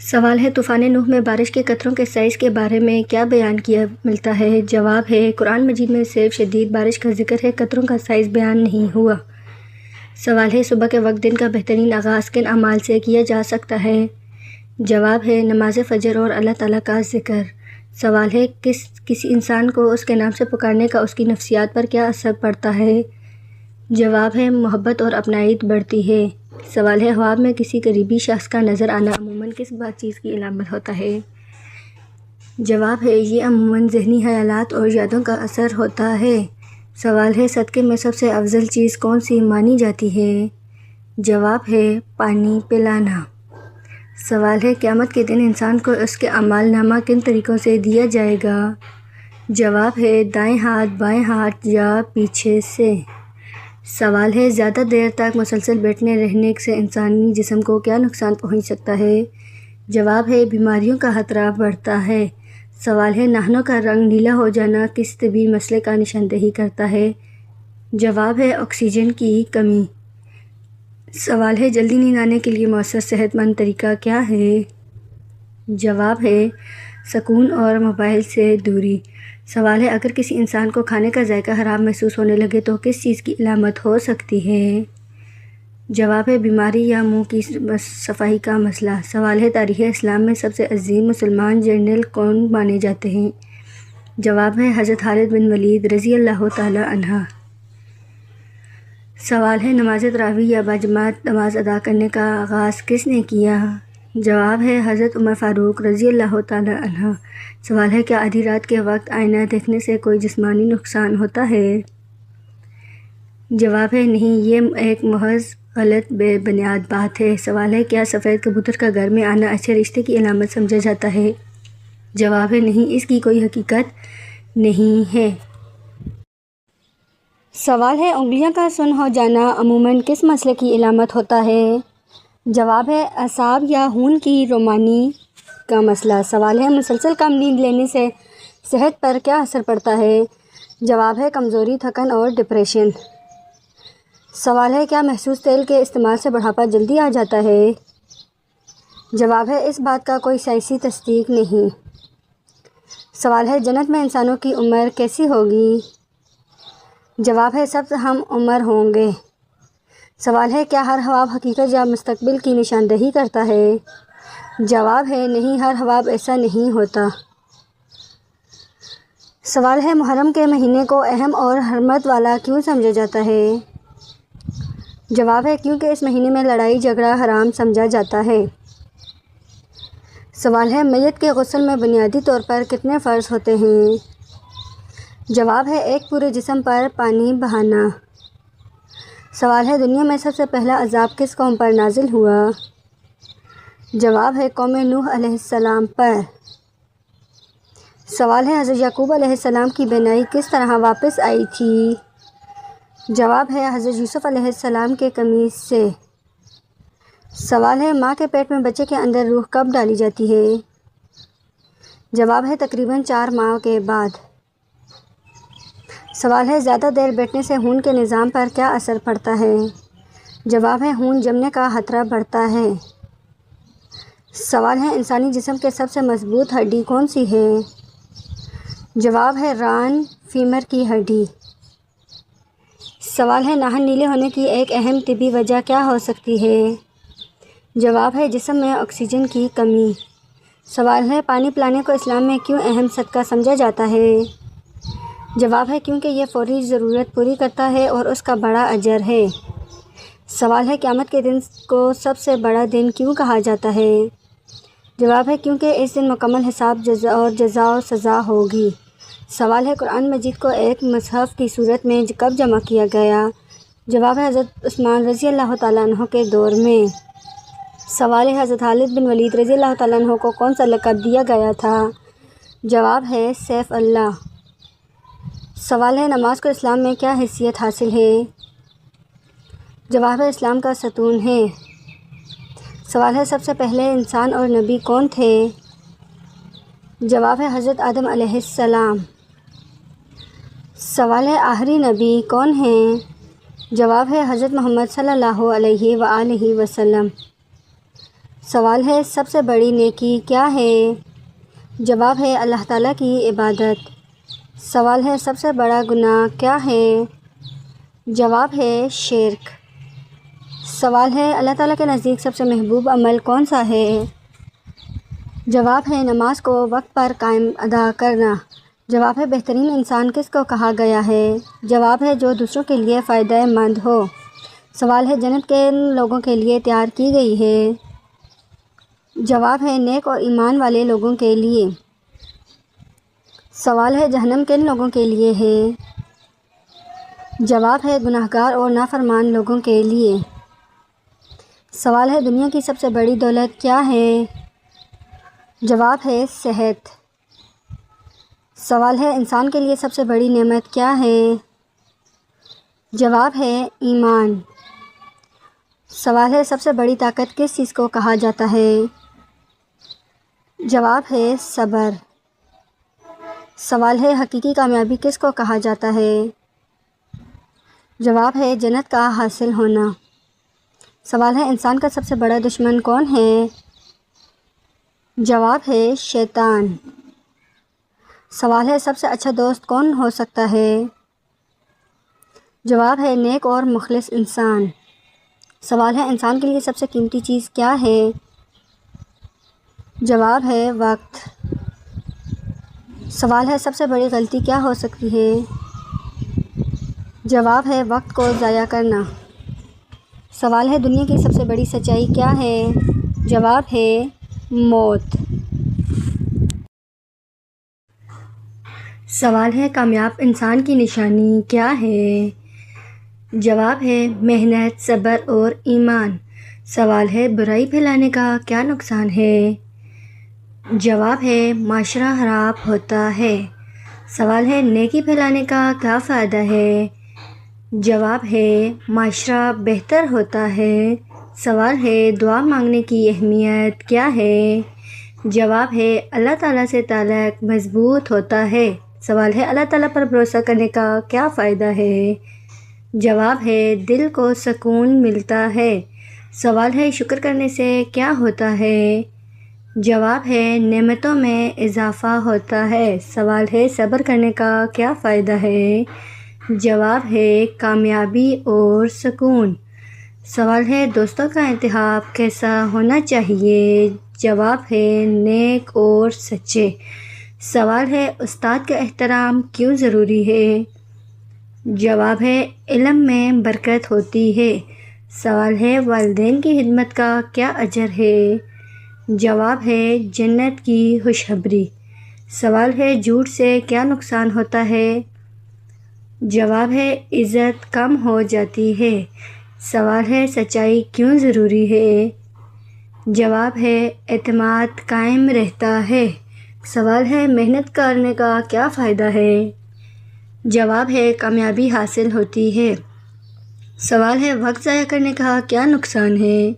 سوال ہے طوفان نوح میں بارش کے قطروں کے سائز کے بارے میں کیا بیان کیا ملتا ہے؟ جواب ہے قرآن مجید میں صرف شدید بارش کا ذکر ہے، قطروں کا سائز بیان نہیں ہوا۔ سوال ہے صبح کے وقت دن کا بہترین آغاز کن اعمال سے کیا جا سکتا ہے؟ جواب ہے نماز فجر اور اللہ تعالیٰ کا ذکر۔ سوال ہے کسی انسان کو اس کے نام سے پکارنے کا اس کی نفسیات پر کیا اثر پڑتا ہے؟ جواب ہے محبت اور اپنائیت بڑھتی ہے۔ سوال ہے خواب میں کسی قریبی شخص کا نظر آنا عموماً کس چیز کی علامت ہوتا ہے؟ جواب ہے یہ عموماً ذہنی خیالات اور یادوں کا اثر ہوتا ہے۔ سوال ہے صدقے میں سب سے افضل چیز کون سی مانی جاتی ہے؟ جواب ہے پانی پلانا۔ سوال ہے قیامت کے دن انسان کو اس کے اعمال نامہ کن طریقوں سے دیا جائے گا؟ جواب ہے دائیں ہاتھ، بائیں ہاتھ یا پیچھے سے۔ سوال ہے زیادہ دیر تک مسلسل بیٹھنے رہنے سے انسانی جسم کو کیا نقصان پہنچ سکتا ہے؟ جواب ہے بیماریوں کا خطرہ بڑھتا ہے۔ سوال ہے ناخنوں کا رنگ نیلا ہو جانا کس طبی مسئلے کا نشاندہی کرتا ہے؟ جواب ہے آکسیجن کی کمی۔ سوال ہے جلدی نیند آنے کے لیے مؤثر صحت مند طریقہ کیا ہے؟ جواب ہے سکون اور موبائل سے دوری۔ سوال ہے اگر کسی انسان کو کھانے کا ذائقہ خراب محسوس ہونے لگے تو کس چیز کی علامت ہو سکتی ہے؟ جواب ہے بیماری یا منہ کی صفائی کا مسئلہ۔ سوال ہے تاریخ اسلام میں سب سے عظیم مسلمان جنرل کون مانے جاتے ہیں؟ جواب ہے حضرت خالد بن ولید رضی اللہ تعالی عنہ۔ سوال ہے نماز تراویح یا باجماعت نماز ادا کرنے کا آغاز کس نے کیا؟ جواب ہے حضرت عمر فاروق رضی اللہ تعالی عنہ۔ سوال ہے کیا آدھی رات کے وقت آئینہ دیکھنے سے کوئی جسمانی نقصان ہوتا ہے؟ جواب ہے نہیں، یہ ایک محض غلط بے بنیاد بات ہے۔ سوال ہے کیا سفید کبوتر کا گھر میں آنا اچھے رشتے کی علامت سمجھا جاتا ہے؟ جواب ہے نہیں، اس کی کوئی حقیقت نہیں ہے۔ سوال ہے انگلیاں کا سن ہو جانا عموماً کس مسئلے کی علامت ہوتا ہے؟ جواب ہے اعصاب یا خون کی روانی کا مسئلہ۔ سوال ہے مسلسل کم نیند لینے سے صحت پر کیا اثر پڑتا ہے؟ جواب ہے کمزوری، تھکن اور ڈپریشن۔ سوال ہے کیا محسوس تیل کے استعمال سے بڑھاپا جلدی آ جاتا ہے؟ جواب ہے اس بات کا کوئی سائنسی تصدیق نہیں۔ سوال ہے جنت میں انسانوں کی عمر کیسی ہوگی؟ جواب ہے سب ہم عمر ہوں گے۔ سوال ہے کیا ہر خواب حقیقت یا مستقبل کی نشاندہی کرتا ہے؟ جواب ہے نہیں، ہر خواب ایسا نہیں ہوتا۔ سوال ہے محرم کے مہینے کو اہم اور حرمت والا کیوں سمجھا جاتا ہے؟ جواب ہے کیونکہ اس مہینے میں لڑائی جھگڑا حرام سمجھا جاتا ہے۔ سوال ہے میت کے غسل میں بنیادی طور پر کتنے فرض ہوتے ہیں؟ جواب ہے ایک پورے جسم پر پانی بہانا۔ سوال ہے دنیا میں سب سے پہلا عذاب کس قوم پر نازل ہوا؟ جواب ہے قوم نوح علیہ السلام پر۔ سوال ہے حضرت یعقوب علیہ السلام کی بینائی کس طرح واپس آئی تھی؟ جواب ہے حضرت یوسف علیہ السلام کے قمیص سے۔ سوال ہے ماں کے پیٹ میں بچے کے اندر روح کب ڈالی جاتی ہے؟ جواب ہے تقریباً 4 ماہ کے بعد۔ سوال ہے زیادہ دیر بیٹھنے سے خون کے نظام پر کیا اثر پڑتا ہے؟ جواب ہے خون جمنے کا خطرہ بڑھتا ہے۔ سوال ہے انسانی جسم کے سب سے مضبوط ہڈی کون سی ہے؟ جواب ہے ران فیمر کی ہڈی۔ سوال ہے ناخن نیلے ہونے کی ایک اہم طبی وجہ کیا ہو سکتی ہے؟ جواب ہے جسم میں آکسیجن کی کمی۔ سوال ہے پانی پلانے کو اسلام میں کیوں اہم صدقہ سمجھا جاتا ہے؟ جواب ہے کیونکہ یہ فوری ضرورت پوری کرتا ہے اور اس کا بڑا اجر ہے۔ سوال ہے قیامت کے دن کو سب سے بڑا دن کیوں کہا جاتا ہے؟ جواب ہے کیونکہ اس دن مکمل حساب اور جزا و سزا ہوگی۔ سوال ہے قرآن مجید کو ایک مصحف کی صورت میں کب جمع کیا گیا؟ جواب ہے حضرت عثمان رضی اللہ تعالیٰ عنہ کے دور میں۔ سوال ہے حضرت خالد بن ولید رضی اللہ تعالیٰ عنہ کو کون سا لقب دیا گیا تھا؟ جواب ہے سیف اللہ۔ سوال ہے نماز کو اسلام میں کیا حیثیت حاصل ہے؟ جواب ہے اسلام کا ستون ہے۔ سوال ہے سب سے پہلے انسان اور نبی کون تھے؟ جواب ہے حضرت آدم علیہ السلام۔ سوال ہے آخری نبی کون ہیں؟ جواب ہے حضرت محمد صلی اللہ علیہ وآلہ وسلم۔ سوال ہے سب سے بڑی نیکی کیا ہے؟ جواب ہے اللہ تعالیٰ کی عبادت۔ سوال ہے سب سے بڑا گناہ کیا ہے؟ جواب ہے شرک۔ سوال ہے اللہ تعالیٰ کے نزدیک سب سے محبوب عمل کون سا ہے؟ جواب ہے نماز کو وقت پر قائم ادا کرنا۔ جواب ہے بہترین انسان کس کو کہا گیا ہے؟ جواب ہے جو دوسروں کے لیے فائدہ مند ہو۔ سوال ہے جنت کن لوگوں کے لیے تیار کی گئی ہے؟ جواب ہے نیک اور ایمان والے لوگوں کے لیے۔ سوال ہے جہنم کن لوگوں کے لیے ہے؟ جواب ہے گناہگار اور نافرمان لوگوں کے لیے۔ سوال ہے دنیا کی سب سے بڑی دولت کیا ہے؟ جواب ہے صحت۔ سوال ہے انسان کے لیے سب سے بڑی نعمت کیا ہے؟ جواب ہے ایمان۔ سوال ہے سب سے بڑی طاقت کس چیز کو کہا جاتا ہے؟ جواب ہے صبر۔ سوال ہے حقیقی کامیابی کس کو کہا جاتا ہے؟ جواب ہے جنت کا حاصل ہونا۔ سوال ہے انسان کا سب سے بڑا دشمن کون ہے؟ جواب ہے شیطان۔ سوال ہے سب سے اچھا دوست کون ہو سکتا ہے؟ جواب ہے نیک اور مخلص انسان۔ سوال ہے انسان کے لیے سب سے قیمتی چیز کیا ہے؟ جواب ہے وقت۔ سوال ہے سب سے بڑی غلطی کیا ہو سکتی ہے؟ جواب ہے وقت کو ضائع کرنا۔ سوال ہے دنیا کی سب سے بڑی سچائی کیا ہے؟ جواب ہے موت۔ سوال ہے کامیاب انسان کی نشانی کیا ہے؟ جواب ہے محنت، صبر اور ایمان۔ سوال ہے برائی پھیلانے کا کیا نقصان ہے؟ جواب ہے معاشرہ خراب ہوتا ہے۔ سوال ہے نیکی پھیلانے کا کیا فائدہ ہے؟ جواب ہے معاشرہ بہتر ہوتا ہے۔ سوال ہے دعا مانگنے کی اہمیت کیا ہے؟ جواب ہے اللہ تعالیٰ سے تعلق مضبوط ہوتا ہے۔ سوال ہے اللہ تعالیٰ پر بھروسہ کرنے کا کیا فائدہ ہے؟ جواب ہے دل کو سکون ملتا ہے۔ سوال ہے شکر کرنے سے کیا ہوتا ہے؟ جواب ہے نعمتوں میں اضافہ ہوتا ہے۔ سوال ہے صبر کرنے کا کیا فائدہ ہے؟ جواب ہے کامیابی اور سکون۔ سوال ہے دوستوں کا انتخاب کیسا ہونا چاہیے؟ جواب ہے نیک اور سچے۔ سوال ہے استاد کا احترام کیوں ضروری ہے؟ جواب ہے علم میں برکت ہوتی ہے۔ سوال ہے والدین کی خدمت کا کیا اجر ہے؟ جواب ہے جنت کی خوشخبری۔ سوال ہے جھوٹ سے کیا نقصان ہوتا ہے؟ جواب ہے عزت کم ہو جاتی ہے۔ سوال ہے سچائی کیوں ضروری ہے؟ جواب ہے اعتماد قائم رہتا ہے۔ سوال ہے محنت کرنے کا کیا فائدہ ہے؟ جواب ہے کامیابی حاصل ہوتی ہے۔ سوال ہے وقت ضائع کرنے کا کیا نقصان ہے؟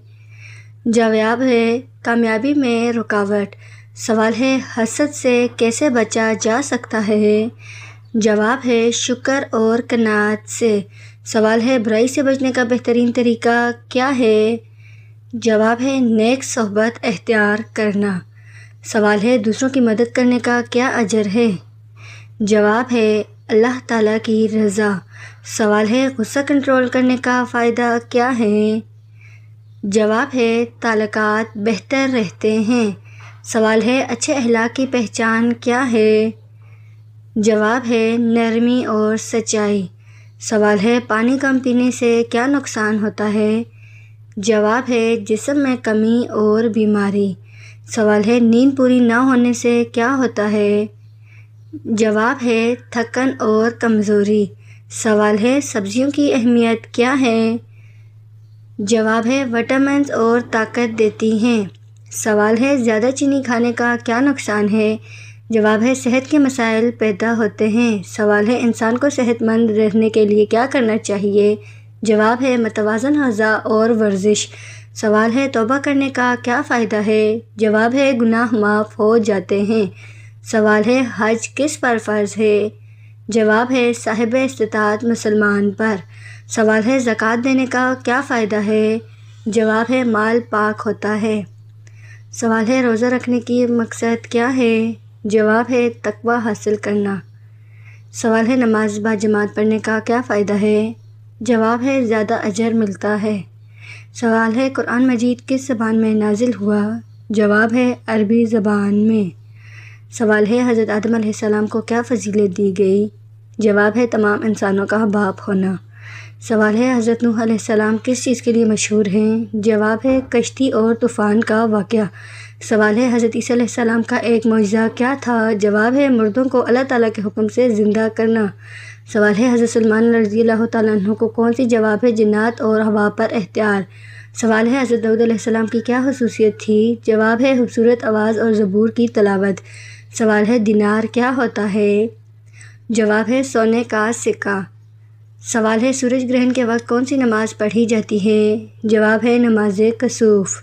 جواب ہے کامیابی میں رکاوٹ۔ سوال ہے حسد سے کیسے بچا جا سکتا ہے؟ جواب ہے شکر اور قناعت سے۔ سوال ہے برائی سے بچنے کا بہترین طریقہ کیا ہے؟ جواب ہے نیک صحبت اختیار کرنا۔ سوال ہے دوسروں کی مدد کرنے کا کیا اجر ہے؟ جواب ہے اللہ تعالیٰ کی رضا۔ سوال ہے غصہ کنٹرول کرنے کا فائدہ کیا ہے؟ جواب ہے تعلقات بہتر رہتے ہیں۔ سوال ہے اچھے اخلاق کی پہچان کیا ہے؟ جواب ہے نرمی اور سچائی۔ سوال ہے پانی کم پینے سے کیا نقصان ہوتا ہے؟ جواب ہے جسم میں کمی اور بیماری۔ سوال ہے نیند پوری نہ ہونے سے کیا ہوتا ہے؟ جواب ہے تھکن اور کمزوری۔ سوال ہے سبزیوں کی اہمیت کیا ہے؟ جواب ہے وٹامنز اور طاقت دیتی ہیں۔ سوال ہے زیادہ چینی کھانے کا کیا نقصان ہے؟ جواب ہے صحت کے مسائل پیدا ہوتے ہیں۔ سوال ہے انسان کو صحت مند رہنے کے لیے کیا کرنا چاہیے؟ جواب ہے متوازن غذا اور ورزش۔ سوال ہے توبہ کرنے کا کیا فائدہ ہے؟ جواب ہے گناہ معاف ہو جاتے ہیں۔ سوال ہے حج کس پر فرض ہے؟ جواب ہے صاحب استطاعت مسلمان پر۔ سوال ہے زکوٰۃ دینے کا کیا فائدہ ہے؟ جواب ہے مال پاک ہوتا ہے۔ سوال ہے روزہ رکھنے کی مقصد کیا ہے؟ جواب ہے تقوی حاصل کرنا۔ سوال ہے نماز با جماعت پڑھنے کا کیا فائدہ ہے؟ جواب ہے زیادہ اجر ملتا ہے۔ سوال ہے قرآن مجید کس زبان میں نازل ہوا؟ جواب ہے عربی زبان میں۔ سوال ہے حضرت آدم علیہ السلام کو کیا فضیلت دی گئی؟ جواب ہے تمام انسانوں کا باپ ہونا۔ سوال ہے حضرت نوح علیہ السلام کس چیز کے لیے مشہور ہیں؟ جواب ہے کشتی اور طوفان کا واقعہ۔ سوال ہے حضرت عیسیٰ علیہ السلام کا ایک معجزہ کیا تھا؟ جواب ہے مردوں کو اللہ تعالیٰ کے حکم سے زندہ کرنا۔ سوال ہے حضرت سلمان رضی اللہ تعالیٰ عنہ کو کون سی جواب ہے جنات اور ہوا پر اختیار؟ سوال ہے حضرت داؤد علیہ السلام کی کیا خصوصیت تھی؟ جواب ہے خوبصورت آواز اور زبور کی تلاوت۔ سوال ہے دینار کیا ہوتا ہے؟ جواب ہے سونے کا سکہ۔ سوال ہے سورج گرہن کے وقت کون سی نماز پڑھی جاتی ہے؟ جواب ہے نماز کسوف۔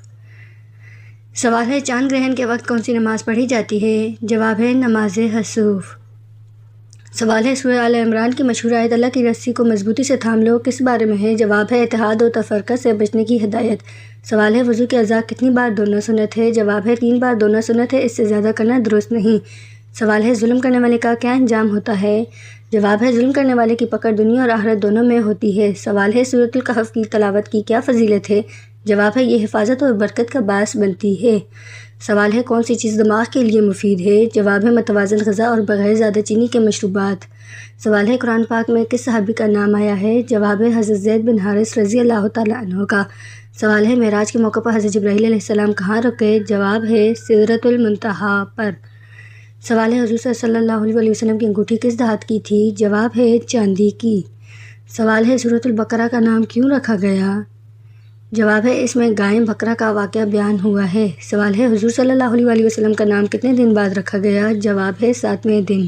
سوال ہے چاند گرہن کے وقت کون سی نماز پڑھی جاتی ہے؟ جواب ہے نماز حسوف۔ سوال ہے سورہ آل عمران کی مشہور آیت اللہ کی رسی کو مضبوطی سے تھام لو کس بارے میں ہے؟ جواب ہے اتحاد و تفرقہ سے بچنے کی ہدایت۔ سوال ہے وضو کے اعضاء کتنی بار دھونا سنت ہے؟ جواب ہے 3 بار دھونا سنت ہے، اس سے زیادہ کرنا درست نہیں۔ سوال ہے ظلم کرنے والے کا کیا انجام ہوتا ہے؟ جواب ہے ظلم کرنے والے کی پکڑ دنیا اور آخرت دونوں میں ہوتی ہے۔ سوال ہے سورۃ الکہف کی تلاوت کی کیا فضیلت ہے؟ جواب ہے یہ حفاظت اور برکت کا باعث بنتی ہے۔ سوال ہے کون سی چیز دماغ کے لیے مفید ہے؟ جواب ہے متوازن غذا اور بغیر زیادہ چینی کے مشروبات۔ سوال ہے قرآن پاک میں کس صحابی کا نام آیا ہے؟ جواب ہے حضرت زید بن حارث رضی اللہ تعالیٰ عنہ کا۔ سوال ہے معراج کے موقع پر حضرت جبرائیل علیہ السلام کہاں رکے؟ جواب ہے سدرۃ المنتہا پر۔ سوال ہے حضور صلی اللہ علیہ وسلم کی انگوٹھی کس دھات کی تھی؟ جواب ہے چاندی کی۔ سوال ہے سورۃ البقرہ کا نام کیوں رکھا گیا؟ جواب ہے اس میں گائے بکرا کا واقعہ بیان ہوا ہے۔ سوال ہے حضور صلی اللہ علیہ وسلم کا نام کتنے دن بعد رکھا گیا؟ جواب ہے 7ویں دن۔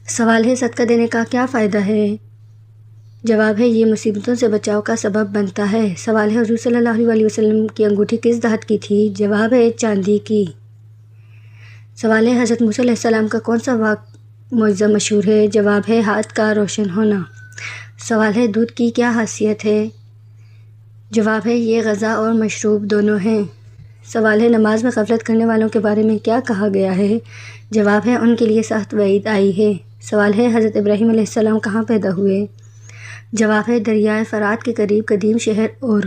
سوال ہے صدقہ دینے کا کیا فائدہ ہے؟ جواب ہے یہ مصیبتوں سے بچاؤ کا سبب بنتا ہے۔ سوال ہے حضور صلی اللہ علیہ وسلم کی انگوٹھی کس دھات کی تھی؟ جواب ہے چاندی کی۔ سوال ہے حضرت موسیٰ علیہ السلام کا کون سا معجزہ مشہور ہے؟ جواب ہے ہاتھ کا روشن ہونا۔ سوال ہے دودھ کی کیا خاصیت ہے؟ جواب ہے یہ غذا اور مشروب دونوں ہیں۔ سوال ہے نماز میں غفلت کرنے والوں کے بارے میں کیا کہا گیا ہے؟ جواب ہے ان کے لیے سخت وعید آئی ہے۔ سوال ہے حضرت ابراہیم علیہ السلام کہاں پیدا ہوئے؟ جواب ہے دریائے فرات کے قریب قدیم شہر اور۔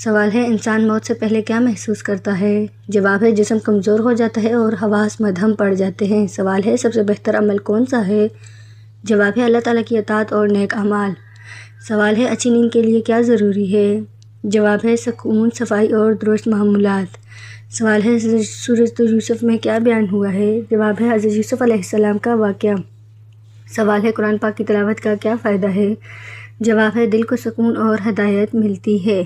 سوال ہے انسان موت سے پہلے کیا محسوس کرتا ہے؟ جواب ہے جسم کمزور ہو جاتا ہے اور حواس مدھم پڑ جاتے ہیں۔ سوال ہے سب سے بہتر عمل کون سا ہے؟ جواب ہے اللہ تعالیٰ کی اطاعت اور نیک اعمال۔ سوال ہے اچھی نیند کے لیے کیا ضروری ہے؟ جواب ہے سکون، صفائی اور درست معمولات۔ سوال ہے سورۃ یوسف میں کیا بیان ہوا ہے؟ جواب ہے حضرت یوسف علیہ السلام کا واقعہ۔ سوال ہے قرآن پاک کی تلاوت کا کیا فائدہ ہے؟ جواب ہے دل کو سکون اور ہدایت ملتی ہے۔